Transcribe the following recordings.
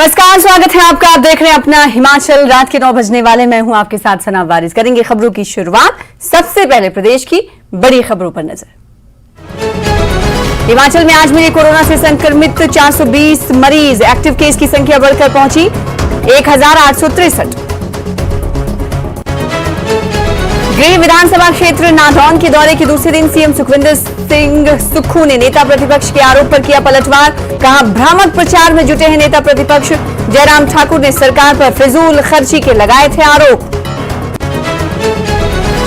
नमस्कार, स्वागत है आपका। आप देख रहे हैं अपना हिमाचल। रात के 9 बजने वाले, मैं हूं आपके साथ सना वारिस। करेंगे खबरों की शुरुआत। सबसे पहले प्रदेश की बड़ी खबरों पर नजर। हिमाचल में आज मिले कोरोना से संक्रमित 420 मरीज। एक्टिव केस की संख्या बढ़कर पहुंची 1863। गृह विधानसभा क्षेत्र नादौन के दौरे के दूसरे दिन सीएम सुखविंदर सिंह सुक्खू ने नेता प्रतिपक्ष के आरोप पर किया पलटवार। कहा, भ्रामक प्रचार में जुटे हैं नेता प्रतिपक्ष। जयराम ठाकुर ने सरकार पर फिजूल खर्ची के लगाए थे आरोप।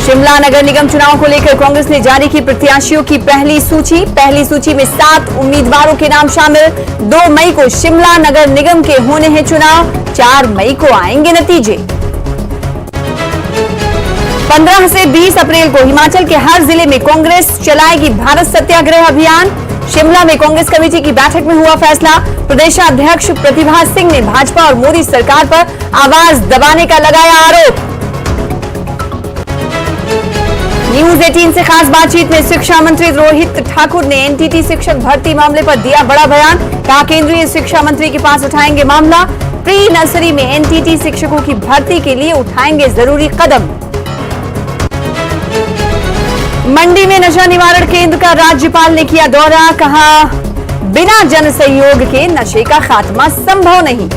शिमला नगर निगम चुनाव को लेकर कांग्रेस ने जारी की प्रत्याशियों की पहली सूची। पहली सूची में 7 उम्मीदवारों के नाम शामिल। 2 मई को शिमला नगर निगम के होने हैं चुनाव। 4 मई को आएंगे नतीजे। 15 से 20 अप्रैल को हिमाचल के हर जिले में कांग्रेस चलाएगी भारत सत्याग्रह अभियान। शिमला में कांग्रेस कमेटी की बैठक में हुआ फैसला। प्रदेशाध्यक्ष प्रतिभा सिंह ने भाजपा और मोदी सरकार पर आवाज दबाने का लगाया आरोप। न्यूज 18 से खास बातचीत में शिक्षा मंत्री रोहित ठाकुर ने एनटीटी शिक्षक भर्ती मामले पर दिया बड़ा बयान। कहा, केंद्रीय शिक्षा मंत्री के पास उठाएंगे मामला। प्री नर्सरी में एनटीटी शिक्षकों की भर्ती के लिए उठाएंगे जरूरी कदम। मंडी में नशा निवारण केंद्र का राज्यपाल ने किया दौरा। कहा, बिना जन सहयोग के नशे का खात्मा संभव नहीं।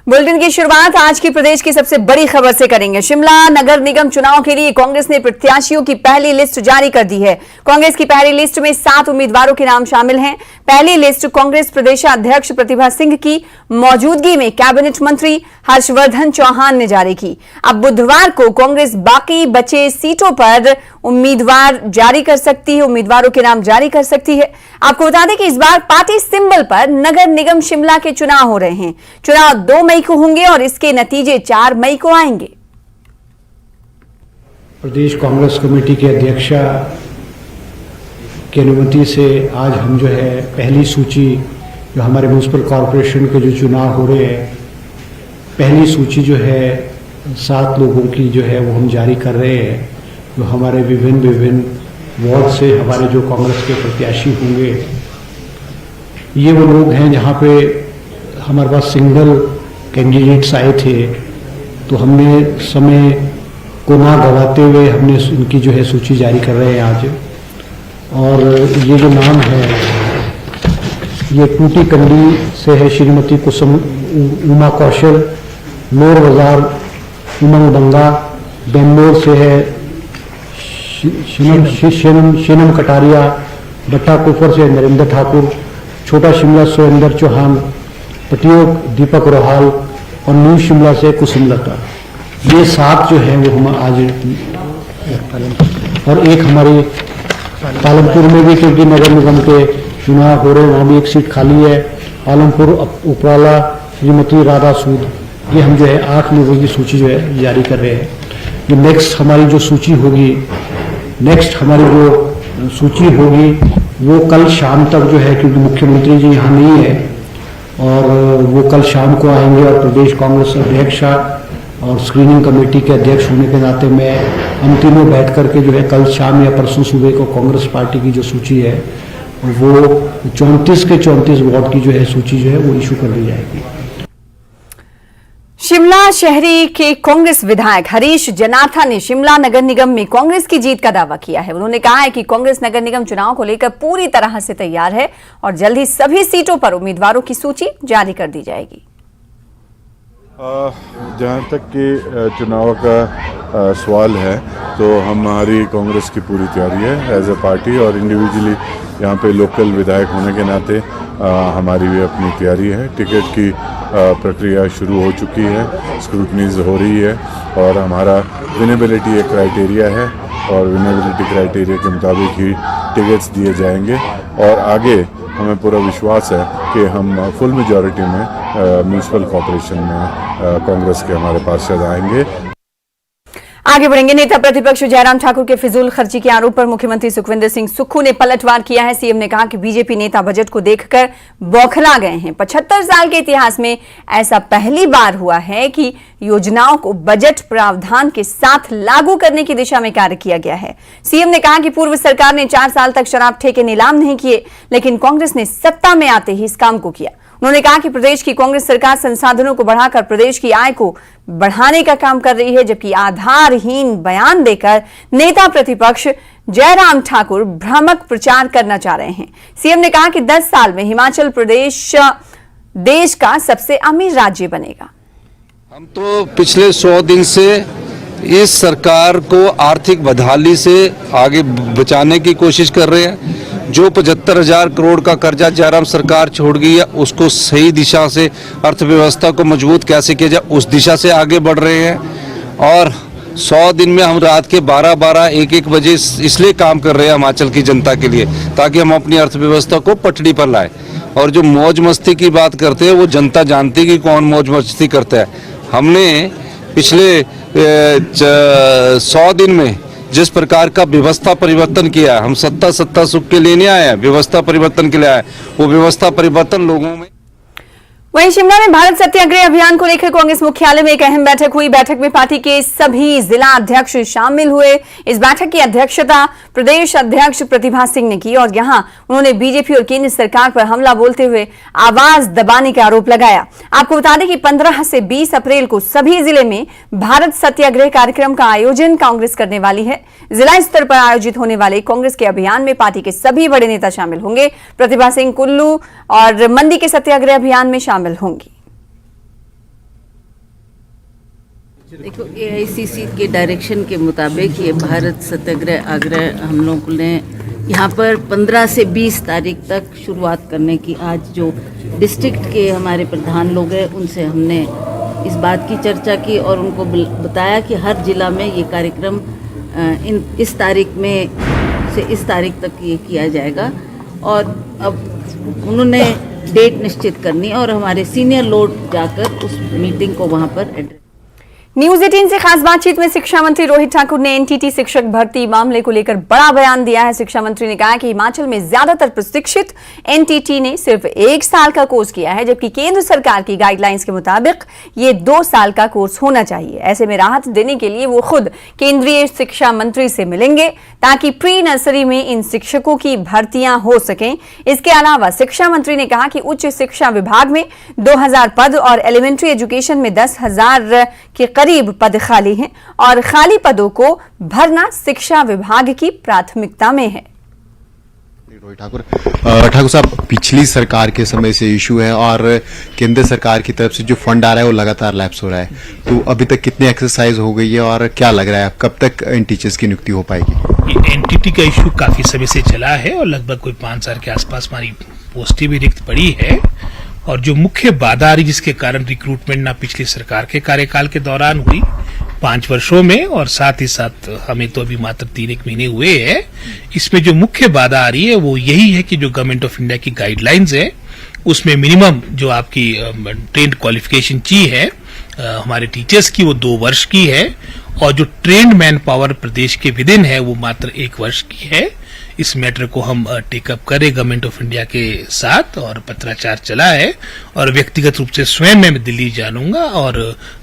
बुलेटिन की शुरुआत आज की प्रदेश की सबसे बड़ी खबर से करेंगे। शिमला नगर निगम चुनाव के लिए कांग्रेस ने प्रत्याशियों की पहली लिस्ट जारी कर दी है। कांग्रेस की पहली लिस्ट में 7 उम्मीदवारों के नाम शामिल हैं। पहली लिस्ट कांग्रेस प्रदेशाध्यक्ष प्रतिभा सिंह की मौजूदगी में कैबिनेट मंत्री हर्षवर्धन चौहान ने जारी की। अब बुधवार को कांग्रेस बाकी बचे सीटों पर उम्मीदवारों के नाम जारी कर सकती है। आपको बता दें कि इस बार पार्टी सिंबल पर नगर निगम शिमला के चुनाव हो रहे हैं। चुनाव 2 मई को होंगे और इसके नतीजे 4 मई को आएंगे। प्रदेश कांग्रेस कमेटी के अध्यक्षा की अनुमति से आज हम जो है पहली सूची जो हमारे म्यूनिसिपल कॉरपोरेशन के जो चुनाव हो रहे हैं, पहली सूची जो है 7 लोगों की जो है वो हम जारी कर रहे हैं। जो हमारे विभिन्न वार्ड से हमारे जो कांग्रेस के प्रत्याशी होंगे, ये वो लोग हैं जहाँ पे हमारे पास सिंगल कैंडिडेट्स आए थे, तो हमने समय को ना गवाते हुए हमने इनकी जो है सूची जारी कर रहे हैं आज। और ये जो नाम है, ये टूटी कंडी से है श्रीमती कुसुम उमा कौशल, लोर बाजार उमंग बंगा, बेंगलोर से है शेनम कटारिया, बट्टा कुफर से नरेंद्र ठाकुर, छोटा शिमला सुरेंद्र चौहान, पटियोक दीपक रोहाल और न्यू शिमला से कुसुमलता। ये 7 जो है वो हम आज, और एक हमारी पालमपुर में भी क्योंकि नगर निगम के चुनाव हो रहे हैं, वहाँ भी एक सीट खाली है। पालमपुर उपराला श्रीमती राधा सूद। ये हम जो है 8 लोगों की सूची जो है जारी कर रहे हैं। जो नेक्स्ट हमारी जो सूची होगी वो कल शाम तक जो है, क्योंकि मुख्यमंत्री जी यहाँ नहीं है, और वो कल शाम को आएंगे। और प्रदेश कांग्रेस अध्यक्ष और स्क्रीनिंग कमेटी के अध्यक्ष होने के नाते मैं हम तीनों बैठ करके जो है कल शाम या परसों सुबह को कांग्रेस पार्टी की जो सूची है वो 34 के 34 वार्ड की जो है सूची जो है वो इशू कर दी जाएगी। शिमला शहरी के कांग्रेस विधायक हरीश जनार्था ने शिमला नगर निगम में कांग्रेस की जीत का दावा किया है। उन्होंने कहा है कि कांग्रेस नगर निगम चुनाव को लेकर पूरी तरह से तैयार है और जल्द ही सभी सीटों पर उम्मीदवारों की सूची जारी कर दी जाएगी। जहाँ तक कि चुनाव का सवाल है, तो हमारी कांग्रेस की पूरी तैयारी है एज ए पार्टी, और इंडिविजुअली यहाँ पे लोकल विधायक होने के नाते हमारी भी अपनी तैयारी है। टिकट की प्रक्रिया शुरू हो चुकी है, स्क्रूटनीज हो रही है, और हमारा विनेबिलिटी एक क्राइटेरिया है, और विनेबिलिटी क्राइटेरिया के मुताबिक ही टिकट्स दिए जाएंगे। और आगे हमें पूरा विश्वास है कि हम फुल मेजॉरिटी में म्यूनिसिपल कॉरपोरेशन में कांग्रेस के हमारे पार्षद आएंगे। आगे बढ़ेंगे। नेता प्रतिपक्ष जयराम ठाकुर के फिजूल खर्ची के आरोप पर मुख्यमंत्री सुखविंदर सिंह सुक्खू ने पलटवार किया है। सीएम ने कहा कि बीजेपी नेता बजट को देखकर बौखला गए हैं। 75 साल के इतिहास में ऐसा पहली बार हुआ है कि योजनाओं को बजट प्रावधान के साथ लागू करने की दिशा में कार्य किया गया है। सीएम ने कहा कि पूर्व सरकार ने 4 साल तक शराब ठेके नीलाम नहीं किए, लेकिन कांग्रेस ने सत्ता में आते ही इस काम को किया। उन्होंने कहा कि प्रदेश की कांग्रेस सरकार संसाधनों को बढ़ाकर प्रदेश की आय को बढ़ाने का काम कर रही है, जबकि आधारहीन बयान देकर नेता प्रतिपक्ष जयराम ठाकुर भ्रामक प्रचार करना चाह रहे हैं। सीएम ने कहा कि 10 साल में हिमाचल प्रदेश देश का सबसे अमीर राज्य बनेगा। हम तो पिछले 100 दिन से इस सरकार को आर्थिक बदहाली से आगे बचाने की कोशिश कर रहे हैं। जो 75,000 करोड़ का कर्जा जयराम सरकार छोड़ गई है, उसको सही दिशा से अर्थव्यवस्था को मजबूत कैसे किया जाए, उस दिशा से आगे बढ़ रहे हैं। और 100 दिन में हम रात के 12-12, 1-1 बजे इसलिए काम कर रहे हैं हिमाचल की जनता के लिए, ताकि हम अपनी अर्थव्यवस्था को पटड़ी पर लाएं। और जो मौज मस्ती की बात करते हैं, वो जनता जानती है कि कौन मौज मस्ती करता है। हमने पिछले 100 दिन में जिस प्रकार का व्यवस्था परिवर्तन किया, हम सत्ता सुख के लिए नहीं आए हैं, व्यवस्था परिवर्तन के लिए आए। वो व्यवस्था परिवर्तन लोगों में। वहीं शिमला में भारत सत्याग्रह अभियान को लेकर कांग्रेस मुख्यालय में एक अहम बैठक हुई। बैठक में पार्टी के सभी जिला अध्यक्ष शामिल हुए। इस बैठक की अध्यक्षता प्रदेश अध्यक्ष प्रतिभा सिंह ने की और यहां उन्होंने बीजेपी और केंद्र सरकार पर हमला बोलते हुए आवाज दबाने का आरोप लगाया। आपको बता दें कि 15 से 20 अप्रैल को सभी जिले में भारत सत्याग्रह कार्यक्रम का आयोजन कांग्रेस करने वाली है। जिला स्तर पर आयोजित होने वाले कांग्रेस के अभियान में पार्टी के सभी बड़े नेता शामिल होंगे। प्रतिभा सिंह कुल्लू और मंडी के सत्याग्रह अभियान में शामिल होंगी। देखो, एआईसीसी के डायरेक्शन के मुताबिक ये भारत सत्याग्रह आग्रह हम लोग ने यहाँ पर 15 से 20 तारीख तक शुरुआत करने की, आज जो डिस्ट्रिक्ट के हमारे प्रधान लोग हैं उनसे हमने इस बात की चर्चा की और उनको बताया कि हर जिला में ये कार्यक्रम इस तारीख में से इस तारीख तक ये किया जाएगा। और अब उन्होंने डेट निश्चित करनी और हमारे सीनियर लोग जाकर उस मीटिंग को वहाँ पर एड्रेस। न्यूज 18 से खास बातचीत में शिक्षा मंत्री रोहित ठाकुर ने एनटीटी शिक्षक भर्ती मामले को लेकर बड़ा बयान दिया है। शिक्षा मंत्री ने कहा कि हिमाचल में ज्यादातर प्रशिक्षित एनटीटी ने सिर्फ 1 साल का कोर्स किया है, जबकि केंद्र सरकार की गाइडलाइंस के मुताबिक ये 2 साल का कोर्स होना चाहिए। ऐसे में राहत देने के लिए वो खुद केंद्रीय शिक्षा मंत्री से मिलेंगे ताकि प्री नर्सरी में इन शिक्षकों की भर्तियां हो सकें। इसके अलावा शिक्षा मंत्री ने कहा कि उच्च शिक्षा विभाग में 2000 पद और एलिमेंट्री एजुकेशन में 10,000 के करीब पद खाली हैं और खाली पदों को भरना शिक्षा विभाग की प्राथमिकता में है। रोहित ठाकुर साहब, पिछली सरकार के समय से इशू है और केंद्र सरकार की तरफ से जो फंड आ रहा है वो लगातार लैप्स हो रहा है, तो अभी तक कितनी एक्सरसाइज हो गई है और क्या लग रहा है कब तक इन टीचर्स की नियुक्ति हो पाएगी? ये एनटीटी का इशू काफी समय से चला है और लगभग कोई 5 साल के आसपास हमारी पोस्टें भी रिक्त पड़ी है। और जो मुख्य बाधा आ रही जिसके कारण रिक्रूटमेंट ना पिछली सरकार के कार्यकाल के दौरान हुई 5 वर्षों में और साथ ही साथ हमें तो अभी मात्र 3-1 महीने हुए हैं, इसमें जो मुख्य बाधा आ रही है वो यही है कि जो गवर्नमेंट ऑफ इंडिया की गाइडलाइंस है उसमें मिनिमम जो आपकी ट्रेंड क्वालिफिकेशन चाहिए है हमारे टीचर्स की वो 2 वर्ष की है और जो ट्रेंड मैन पावर प्रदेश के विद इन है वो मात्र 1 वर्ष की है। इस मैटर को हम टेकअप करें गवर्नमेंट ऑफ इंडिया के साथ और पत्राचार चला है और व्यक्तिगत रूप से स्वयं मैं दिल्ली जानूंगा और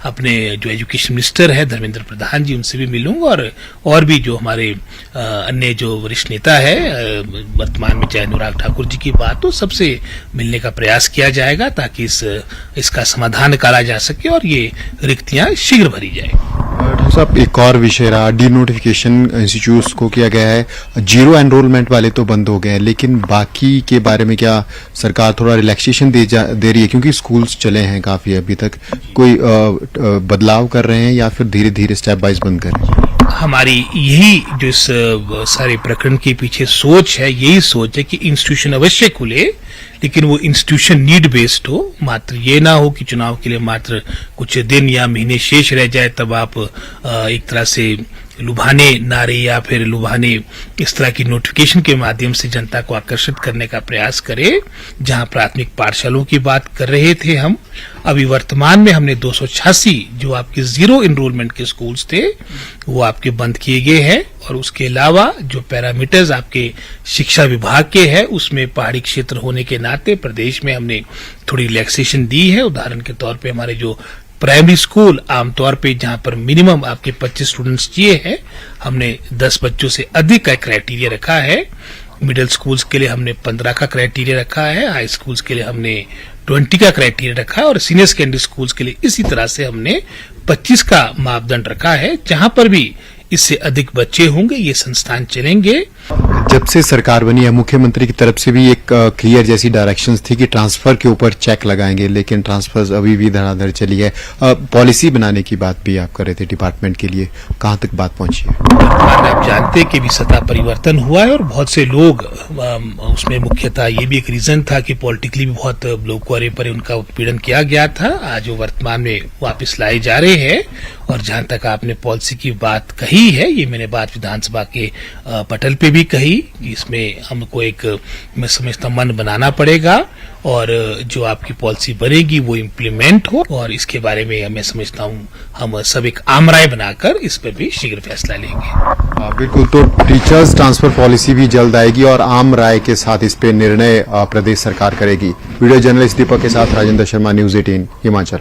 अपने जो एजुकेशन मिनिस्टर है धर्मेंद्र प्रधान जी उनसे भी मिलूंगा और भी जो हमारे अन्य जो वरिष्ठ नेता है वर्तमान में चाहे अनुराग ठाकुर जी की बात हो, सबसे मिलने का प्रयास किया जाएगा ताकि इसका समाधान निकाला जा सके और ये रिक्तियां शीघ्र भरी जाए। डॉक्टर साहब, एक और विषय रहा, डी नोटिफिकेशन इंस्टीट्यूट्स को किया गया है, जीरो एनरोलमेंट वाले तो बंद हो गए हैं, लेकिन बाकी के बारे में क्या सरकार थोड़ा रिलैक्सेशन दे रही है? क्योंकि स्कूल्स चले हैं काफी, अभी तक कोई बदलाव कर रहे हैं या फिर धीरे धीरे स्टेप वाइज बंद कर रहे हैं? हमारी यही जो इस सारे प्रकरण के पीछे सोच है, यही सोच है कि इंस्टीट्यूशन अवश्य खुले लेकिन वो इंस्टीट्यूशन नीड बेस्ड हो, मात्र ये ना हो कि चुनाव के लिए मात्र कुछ दिन या महीने शेष रह जाए तब आप एक तरह से लुभाने नारे या फिर लुभाने इस तरह की नोटिफिकेशन के माध्यम से जनता को आकर्षित करने का प्रयास करे। जहां प्राथमिक पाठशालाओं की बात कर रहे थे हम, अभी वर्तमान में हमने 286 जो आपके जीरो इनरोलमेंट के स्कूल्स थे वो आपके बंद किए गए हैं। और उसके अलावा जो पैरामीटर्स आपके शिक्षा विभाग के हैं उसमें पहाड़ी क्षेत्र होने के नाते प्रदेश में हमने थोड़ी रिलैक्सेशन दी है। उदाहरण के तौर पे हमारे जो प्राइमरी स्कूल आमतौर पे जहां पर मिनिमम आपके 25 स्टूडेंट्स चाहिए हैं, हमने 10 बच्चों से अधिक का क्राइटेरिया रखा है। मिडिल स्कूल्स के लिए हमने 15 का क्राइटेरिया रखा है, हाई स्कूल्स के लिए हमने 20 का क्राइटेरिया रखा है और सीनियर सेकेंडरी स्कूल्स के लिए इसी तरह से हमने 25 का मापदंड रखा है। जहां पर भी इससे अधिक बच्चे होंगे ये संस्थान चलेंगे। जब से सरकार बनी है मुख्यमंत्री की तरफ से भी एक क्लियर जैसी डायरेक्शंस थी कि ट्रांसफर के ऊपर चेक लगाएंगे, लेकिन ट्रांसफर्स अभी भी धड़ाधड़ चली है। पॉलिसी बनाने की बात भी आप कर रहे थे डिपार्टमेंट के लिए, कहां तक बात पहुंची है? आप जानते कि भी सत्ता परिवर्तन हुआ है और बहुत से लोग उसमें मुख्यतः ये भी एक रीजन था कि पॉलिटिकली भी बहुत लोग कोरे पर उनका उत्पीड़न किया गया था। आज वो वर्तमान में वापस लाए जा रहे हैं। और जहां तक आपने पॉलिसी की बात कही है, ये मैंने बात विधानसभा के पटल पे भी कही कि इसमें हमको एक, मैं समझता मन बनाना पड़ेगा और जो आपकी पॉलिसी बनेगी वो इम्प्लीमेंट हो। और इसके बारे में मैं समझता हूँ हम सब एक आम राय बनाकर इस पर भी शीघ्र फैसला लेंगे। बिल्कुल, तो टीचर्स ट्रांसफर पॉलिसी भी जल्द आएगी और आम राय के साथ इस पे निर्णय प्रदेश सरकार करेगी। वीडियो जर्नलिस्ट दीपक के साथ राजेंद्र शर्मा, न्यूज 18 हिमाचल।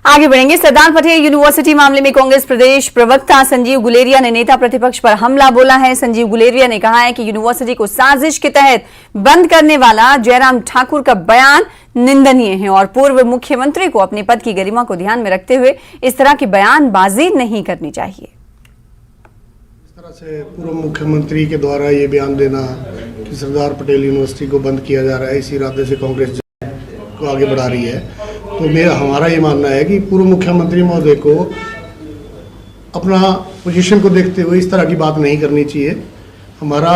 आगे बढ़ेंगे। सरदार पटेल यूनिवर्सिटी मामले में कांग्रेस प्रदेश प्रवक्ता संजीव गुलेरिया ने नेता प्रतिपक्ष पर हमला बोला है। संजीव गुलेरिया ने कहा है कि यूनिवर्सिटी को साजिश के तहत बंद करने वाला जयराम ठाकुर का बयान निंदनीय है और पूर्व मुख्यमंत्री को अपने पद की गरिमा को ध्यान में रखते हुए इस तरह की बयानबाजी नहीं करनी चाहिए। इस तरह से पूर्व मुख्यमंत्री के द्वारा ये बयान देना कि सरदार पटेल यूनिवर्सिटी को बंद किया जा रहा है, इस इरादे से कांग्रेस को आगे बढ़ा रही है। तो हमारा ये मानना है कि पूर्व मुख्यमंत्री महोदय को अपना पोजीशन को देखते हुए इस तरह की बात नहीं करनी चाहिए। हमारा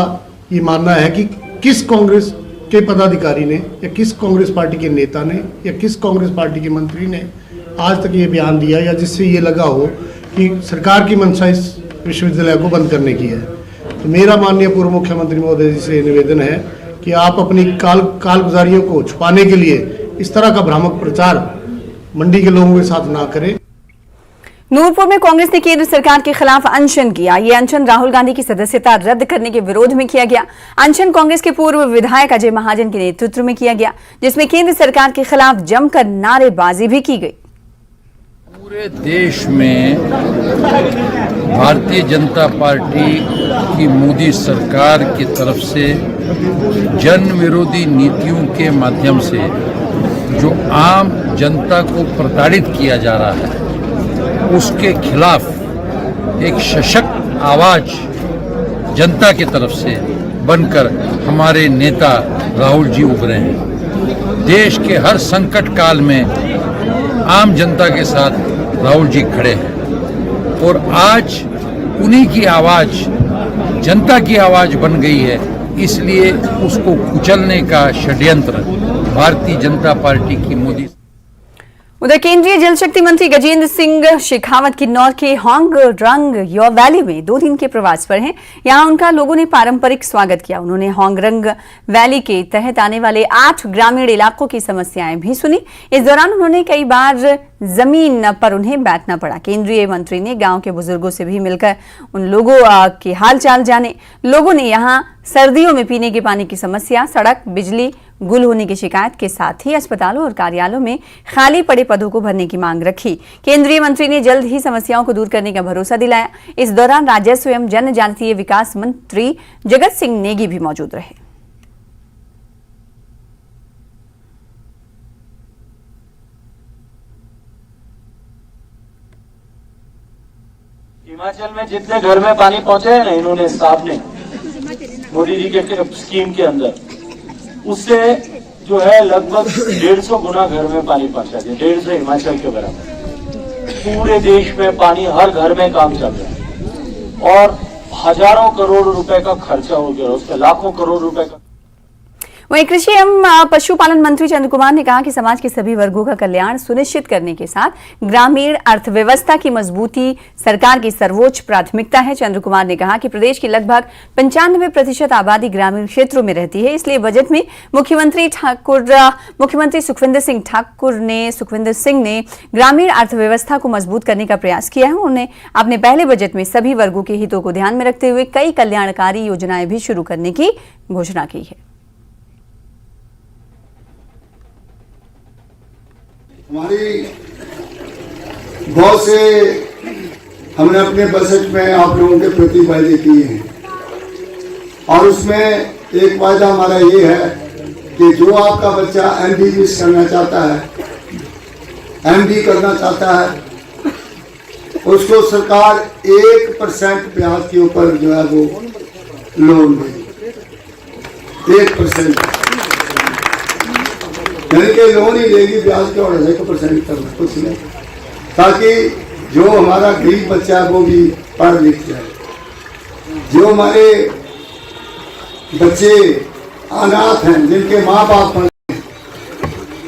ये मानना है कि किस कांग्रेस के पदाधिकारी ने या किस कांग्रेस पार्टी के नेता ने या किस कांग्रेस पार्टी के मंत्री ने आज तक ये बयान दिया या जिससे ये लगा हो कि सरकार की मंशा इस विश्वविद्यालय को बंद करने की है। तो मेरा माननीय पूर्व मुख्यमंत्री महोदय जी से निवेदन है कि आप अपनी कालगुजारियों को छुपाने के लिए इस तरह का भ्रामक प्रचार मंडी के लोगों के साथ ना करें। नूरपुर में कांग्रेस ने केंद्र सरकार के खिलाफ अनशन किया। ये अनशन राहुल गांधी की सदस्यता रद्द करने के विरोध में किया गया। अनशन कांग्रेस के पूर्व विधायक अजय महाजन के नेतृत्व में किया गया, जिसमें केंद्र सरकार के खिलाफ जमकर नारेबाजी भी की गई। पूरे देश में भारतीय जनता पार्टी की मोदी सरकार की तरफ से जन विरोधी नीतियों के माध्यम से जो आम जनता को प्रताड़ित किया जा रहा है उसके खिलाफ एक सशक्त आवाज जनता की तरफ से बनकर हमारे नेता राहुल जी उभरे हैं। देश के हर संकट काल में आम जनता के साथ राहुल जी खड़े हैं और आज उन्हीं की आवाज जनता की आवाज बन गई है, इसलिए उसको कुचलने का षड्यंत्र भारतीय जनता पार्टी की मोदी। उधर केंद्रीय जल शक्ति मंत्री गजेंद्र सिंह शेखावत किन्नौर के होंग रंग यो वैली में 2 दिन के प्रवास पर हैं। यहां उनका लोगों ने पारंपरिक स्वागत किया। उन्होंने होंग रंग वैली के तहत आने वाले 8 ग्रामीण इलाकों की समस्याएं भी सुनी। इस दौरान उन्होंने कई बार जमीन पर उन्हें बैठना पड़ा। केंद्रीय मंत्री ने गांव के बुजुर्गों से भी मिलकर उन लोगों के हालचाल जाने। लोगों ने यहां सर्दियों में पीने के पानी की समस्या, सड़क, बिजली गुल होने की शिकायत के साथ ही अस्पतालों और कार्यालयों में खाली पड़े पदों को भरने की मांग रखी। केंद्रीय मंत्री ने जल्द ही समस्याओं को दूर करने का भरोसा दिलाया। इस दौरान राजस्व एवं जनजातीय विकास मंत्री जगत सिंह नेगी भी मौजूद रहे। हिमाचल में जितने घर में पानी पहुंचे हैं ना, इन्होंने साहब ने मोदी जी के स्कीम के अंदर उससे जो है लगभग 150 गुना घर में पानी पहुंचा दिया। 150 हिमाचल के बराबर। पूरे देश में पानी हर घर में काम चल रहा है और हजारों करोड़ रुपए का खर्चा हो गया, उस पर लाखों करोड़ रुपए का। वहीं कृषि एवं पशुपालन मंत्री चंद्र कुमार ने कहा कि समाज के सभी वर्गों का कल्याण सुनिश्चित करने के साथ ग्रामीण अर्थव्यवस्था की मजबूती सरकार की सर्वोच्च प्राथमिकता है। चंद्र कुमार ने कहा कि प्रदेश की लगभग 95% आबादी ग्रामीण क्षेत्रों में रहती है, इसलिए बजट में मुख्यमंत्री सुखविंदर सिंह ने ग्रामीण अर्थव्यवस्था को मजबूत करने का प्रयास किया है। उन्होंने अपने पहले बजट में सभी वर्गों के हितों को ध्यान में रखते हुए कई कल्याणकारी योजनाएं भी शुरू करने की घोषणा की है। हमारी बहुत से हमने अपने बजट में आप लोगों के प्रति वायदे किए हैं और उसमें एक वायदा हमारा ये है कि जो आपका बच्चा MBBS करना चाहता है, MD करना चाहता है, उसको सरकार 1% ब्याज के ऊपर जो है वो लोन देगी। 1% यानी कि लोन ही लेगी, ब्याज के 1% करना कुछ नहीं, ताकि जो हमारा गरीब बच्चा है वो भी पढ़ लिख जाए। जो हमारे बच्चे अनाथ हैं, जिनके माँ बाप हैं,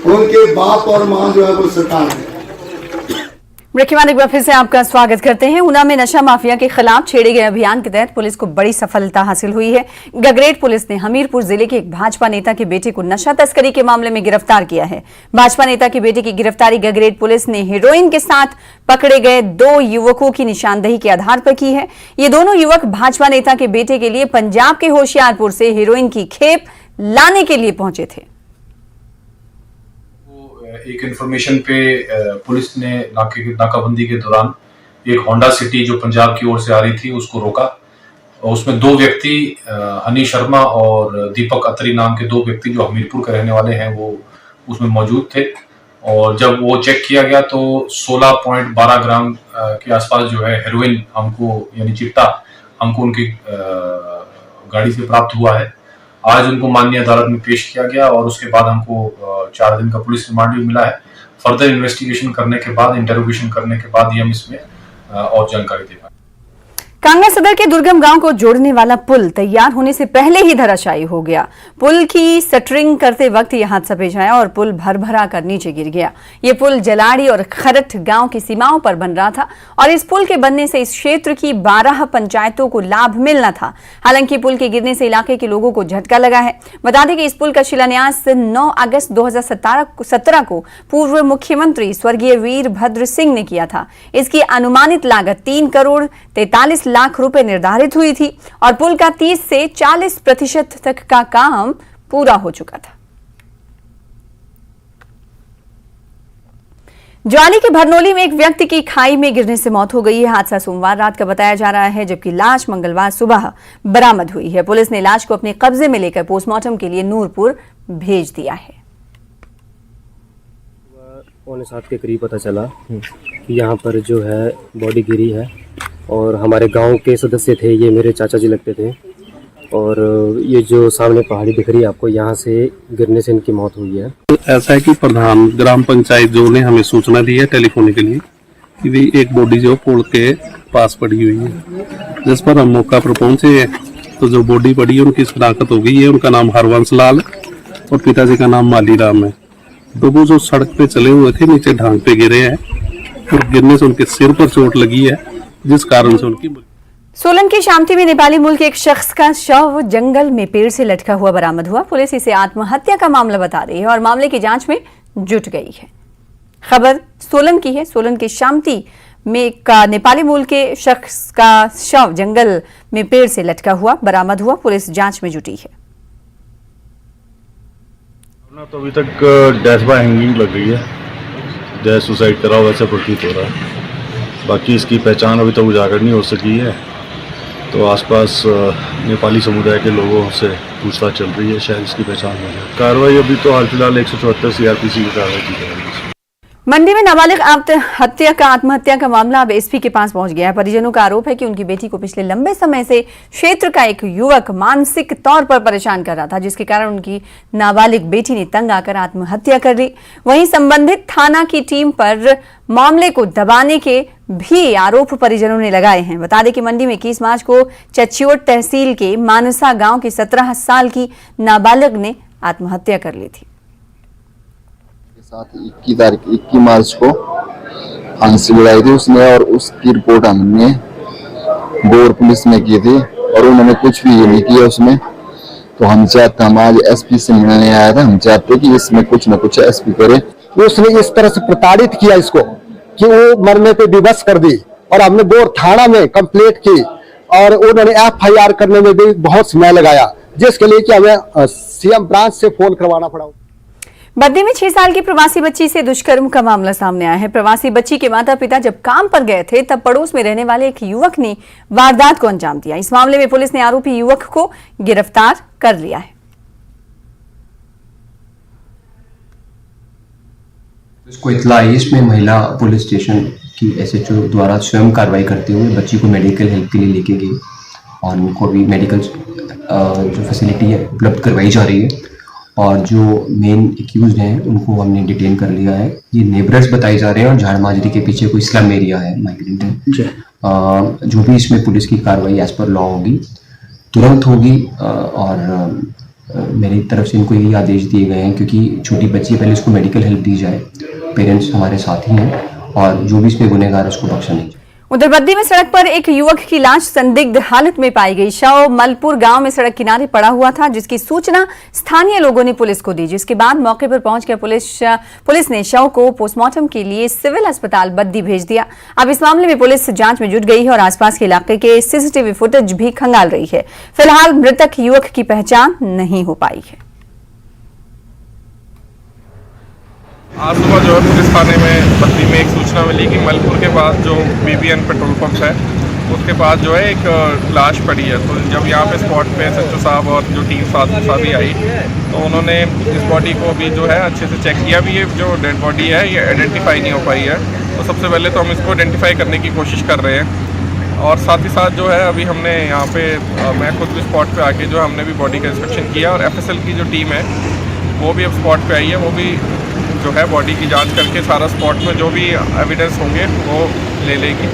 उनके बाप और माँ जो है वो सरकार है। ब्रेक एक बार फिर से आपका स्वागत करते हैं। ऊना में नशा माफिया के खिलाफ छेड़े गए अभियान के तहत पुलिस को बड़ी सफलता हासिल हुई है। गगरेट पुलिस ने हमीरपुर जिले के एक भाजपा नेता के बेटे को नशा तस्करी के मामले में गिरफ्तार किया है। भाजपा नेता के बेटे की गिरफ्तारी गगरेट पुलिस ने हेरोइन के साथ पकड़े गए 2 युवकों की निशानदेही के आधार पर की है। ये दोनों युवक भाजपा नेता के बेटे के लिए पंजाब के होशियारपुर से हेरोइन की खेप लाने के लिए पहुंचे थे। एक इन्फॉर्मेशन पे पुलिस ने नाकाबंदी के दौरान एक होंडा सिटी जो पंजाब की ओर से आ रही थी उसको रोका। उसमें 2 व्यक्ति हनी शर्मा और दीपक अत्री नाम के 2 व्यक्ति जो हमीरपुर के रहने वाले हैं वो उसमें मौजूद थे। और जब वो चेक किया गया तो 16.12 ग्राम के आसपास जो है हेरोइन हमको यानी चिट्टा हमको उनकी गाड़ी से प्राप्त हुआ है। आज उनको माननीय अदालत में पेश किया गया और उसके बाद हमको 4 दिन का पुलिस रिमांड भी मिला है। फर्दर इन्वेस्टिगेशन करने के बाद, इंटरोगेशन करने के बाद ही हम इसमें और जानकारी दे पाएंगे। कांगड़ा सदर के दुर्गम गांव को जोड़ने वाला पुल तैयार होने से पहले ही धराशायी हो गया। पुल की सटरिंग करते वक्त यह हादसा पेश आया और पुल भर-भरा कर नीचे गिर गया। यह पुल जलाड़ी और खरट गांव की सीमाओं पर बन रहा था और इस पुल के बनने से इस क्षेत्र की 12 पंचायतों को लाभ मिलना था। हालांकि पुल के गिरने से इलाके के लोगों को झटका लगा है। बता दें कि इस पुल का शिलान्यास 9 अगस्त 2017 को पूर्व मुख्यमंत्री स्वर्गीय वीरभद्र सिंह ने किया था। इसकी अनुमानित लागत 3 करोड़ 43 लाख रुपए निर्धारित हुई थी और पुल का 30 से 40% तक का काम पूरा हो चुका था। ज्वाली के भरनोली में एक व्यक्ति की खाई में गिरने से मौत हो गई है। हादसा सोमवार रात का बताया जा रहा है, जबकि लाश मंगलवार सुबह बरामद हुई है। पुलिस ने लाश को अपने कब्जे में लेकर पोस्टमार्टम के लिए नूरपुर भेज दिया है। 6:45 के करीब पता चला कि यहाँ पर जो है बॉडी गिरी है और हमारे गांव के सदस्य थे, ये मेरे चाचा जी लगते थे। और ये जो सामने पहाड़ी दिख रही है आपको, यहाँ से गिरने से इनकी मौत हुई है। ऐसा है कि प्रधान ग्राम पंचायत जो ने हमें सूचना दी है टेलीफोन के लिए कि एक बॉडी जो पुल के पास पड़ी हुई है, जिस पर हम मौका पर पहुंचे हैं तो जो बॉडी पड़ी है उनकी शनाख्त हो गई है। उनका नाम हरवंश लाल और पिताजी का नाम माली राम है। तो वो जो सड़क पे चले हुए थे नीचे ढांग पे गिरे हैं और गिरने से उनके सिर पर चोट लगी है, जिस कारण से उनकी। सोलन की शामती में नेपाली मूल के एक शख्स का शव जंगल में पेड़ से लटका हुआ बरामद हुआ। पुलिस इसे आत्महत्या का मामला बता रही है और मामले की जांच में जुट गई है। खबर सोलन की है। सोलन के शामती में का नेपाली मूल के शख्स का शव जंगल में पेड़ से लटका हुआ बरामद हुआ। पुलिस जांच में जुटी है। तो अभी तक डेथ बाय हैंगिंग लग रही है, डेथ सुसाइड करा हुआ वैसे प्रतीत हो रहा है। बाकी इसकी पहचान अभी तक उजागर नहीं हो सकी है, तो आसपास नेपाली समुदाय के लोगों से पूछताछ चल रही है, शायद इसकी पहचान हो जाए। कार्रवाई अभी तो हाल फिलहाल 174 CRPC की कार्रवाई की जा रही है। मंडी में नाबालिग आत्महत्या का मामला अब एसपी के पास पहुंच गया है। परिजनों का आरोप है कि उनकी बेटी को पिछले लंबे समय से क्षेत्र का एक युवक मानसिक तौर पर परेशान कर रहा था, जिसके कारण उनकी नाबालिग बेटी ने तंग आकर आत्महत्या कर ली। वहीं संबंधित थाना की टीम पर मामले को दबाने के भी आरोप परिजनों ने लगाए हैं। बता दें कि मंडी में 21 मार्च को चच्योट तहसील के मानसा गांव की 17 साल की नाबालिग ने आत्महत्या कर ली थी। साथ 21 मार्च को फांसी लगाई थी उसने, और उसकी रिपोर्ट हमने गोर पुलिस में की थी और उन्होंने कुछ भी नहीं किया उसमें। तो हम आज एसपी से मिलने आया था, हम चाहते कि इसमें कुछ न कुछ एसपी करे। उसने इस तरह से प्रताड़ित किया इसको कि वो मरने पे विवश कर दी, और हमने गोर थाना में कंप्लेंट की और उन्होंने FIR करने में भी बहुत समय लगाया, जिसके लिए कि हमें सीएम ब्रांच से फोन करवाना पड़ा। बद्दी में 6 साल की प्रवासी बच्ची से दुष्कर्म का मामला सामने आया है। प्रवासी बच्ची के माता पिता जब काम पर गए थे तब पड़ोस में रहने वाले एक युवक ने वारदात को अंजाम दिया। इस मामले में पुलिस ने आरोपी युवक को गिरफ्तार कर लिया है। इसको इत्तला आई, इसमें महिला पुलिस स्टेशन की SHO द्वारा स्वयं कार्रवाई करते हुए बच्ची को मेडिकल हेल्प के लिए लेके गई और उनको अभी मेडिकल जो फैसिलिटी है उपलब्ध करवाई जा रही है। और जो मेन एक्यूज्ड हैं उनको हमने डिटेन कर लिया है। ये नेबरर्स बताए जा रहे हैं और झाड़ माजरी के पीछे कोई स्लम एरिया है, माइग्रेंट है। जो भी इसमें पुलिस की कार्रवाई एज पर लॉ होगी तुरंत होगी। और मेरी तरफ से इनको यही आदेश दिए गए हैं, क्योंकि छोटी बच्ची है, पहले इसको मेडिकल हेल्प दी जाए। पेरेंट्स हमारे साथ ही हैं और जो भी इसमें गुनहगार है उसको बख्शा नहीं। उधर बद्दी में सड़क पर एक युवक की लाश संदिग्ध हालत में पाई गई। शव मलपुर गांव में सड़क किनारे पड़ा हुआ था, जिसकी सूचना स्थानीय लोगों ने पुलिस को दी, जिसके बाद मौके पर पहुंचकर पुलिस ने शव को पोस्टमार्टम के लिए सिविल अस्पताल बद्दी भेज दिया। अब इस मामले में पुलिस जांच में जुट गई है और आसपास के इलाके के CCTV फुटेज भी खंगाल रही है। फिलहाल मृतक युवक की पहचान नहीं हो पाई है। आज सुबह जो है पुलिस थाने में बद्दी में एक सूचना मिली कि मलपुर के पास जो BBN पेट्रोल पंप है उसके पास जो है एक लाश पड़ी है। तो जब यहाँ पे स्पॉट पे SHO साहब और जो टीम साथी आई तो उन्होंने इस बॉडी को भी जो है अच्छे से चेक किया। भी ये जो डेड बॉडी है ये आइडेंटिफाई नहीं हो पाई है, तो सबसे पहले तो हम इसको आइडेंटिफाई करने की कोशिश कर रहे हैं। और साथ ही साथ जो है अभी हमने यहाँ पे मैं खुद भी स्पॉट पे आके जो हमने भी बॉडी का इंस्पेक्शन किया और FSL की जो टीम है वो भी अब स्पॉट पे आई है। वो भी जो है बॉडी की जांच करके सारा स्पॉट में जो भी एविडेंस होंगे वो ले लेगी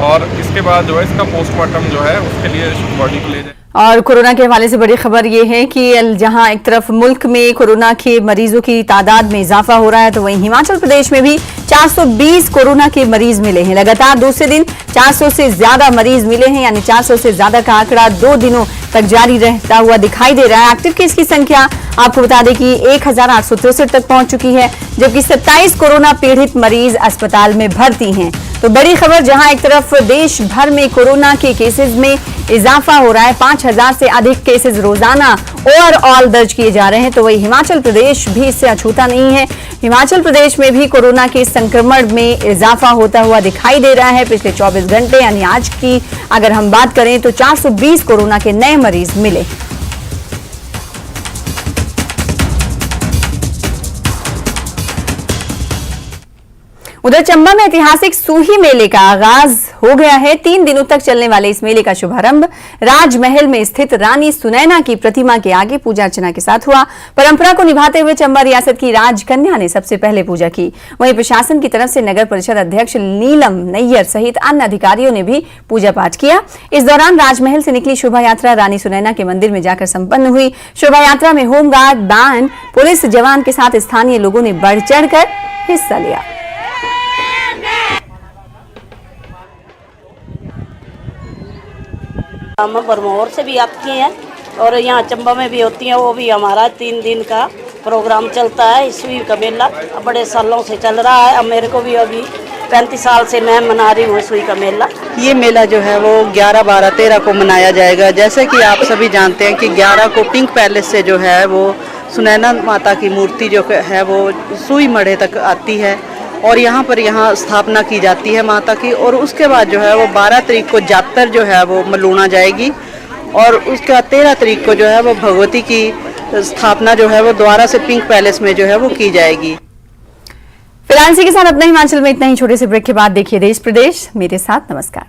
और इसके बाद जो है इसका पोस्टमार्टम जो है उसके लिए बॉडी को ले जाए। और कोरोना के हवाले से बड़ी खबर ये है कि जहां एक तरफ मुल्क में कोरोना के मरीजों की तादाद में इजाफा हो रहा है, तो वहीं हिमाचल प्रदेश में भी 420 कोरोना के मरीज मिले हैं। लगातार दूसरे दिन 400 से ज्यादा मरीज मिले हैं, यानी 400 से ज्यादा का आंकड़ा 2 दिनों तक जारी रहता हुआ दिखाई दे रहा है। एक्टिव केस की संख्या आपको बता दें कि 1863 तक पहुंच चुकी है, जबकि 27 कोरोना पीड़ित मरीज अस्पताल में भर्ती हैं। तो बड़ी खबर, जहां एक तरफ देश भर में कोरोना के केसेस में इजाफा हो रहा है, 5000 से अधिक केसेस रोजाना ओवरऑल दर्ज किए जा रहे हैं, तो वही हिमाचल प्रदेश भी इससे अछूता नहीं है। हिमाचल प्रदेश में भी कोरोना के संक्रमण में इजाफा होता हुआ दिखाई दे रहा है। पिछले 24 घंटे यानी आज की अगर हम बात करें तो 420 कोरोना के नए मरीज मिले। उधर चंबा में ऐतिहासिक सूही मेले का आगाज हो गया है। 3 दिनों तक चलने वाले इस मेले का शुभारंभ राजमहल में स्थित रानी सुनैना की प्रतिमा के आगे पूजा अर्चना के साथ हुआ। परंपरा को निभाते हुए चंबा रियासत की राजकन्या ने सबसे पहले पूजा की। वहीं प्रशासन की तरफ से नगर परिषद अध्यक्ष नीलम नैयर सहित अन्य अधिकारियों ने भी पूजा पाठ किया। इस दौरान राजमहल से निकली शोभा यात्रा रानी सुनैना के मंदिर में जाकर संपन्न हुई। शोभा यात्रा में होमगार्ड, बैंड, पुलिस जवान के साथ स्थानीय लोगों ने बढ़ चढ़कर हिस्सा लिया। हम बरमौर से भी आती हैं और यहाँ चंबा में भी होती हैं। वो भी हमारा 3 दिन का प्रोग्राम चलता है। ईस्वी का मेला बड़े सालों से चल रहा है। अब मेरे को भी अभी 35 साल से मैं मना रही हूँ ईस्वी का मेला। ये मेला जो है वो 11, 12, 13 को मनाया जाएगा। जैसे कि आप सभी जानते हैं कि 11 को पिंक पैलेस से जो है वो सुनैना माता की मूर्ति जो है वो सुई मढ़े तक आती है और यहाँ पर स्थापना की जाती है माता की। और उसके बाद जो है वो 12 तारीख को जातर जो है वो मलूना जाएगी और उसके बाद 13 तारीख को जो है वो भगवती की स्थापना जो है वो दोबारा से पिंक पैलेस में जो है वो की जाएगी। फिलहाल इसी के साथ अपना हिमाचल में इतना ही। छोटे से ब्रेक के बाद देखिए देश प्रदेश मेरे साथ। नमस्कार।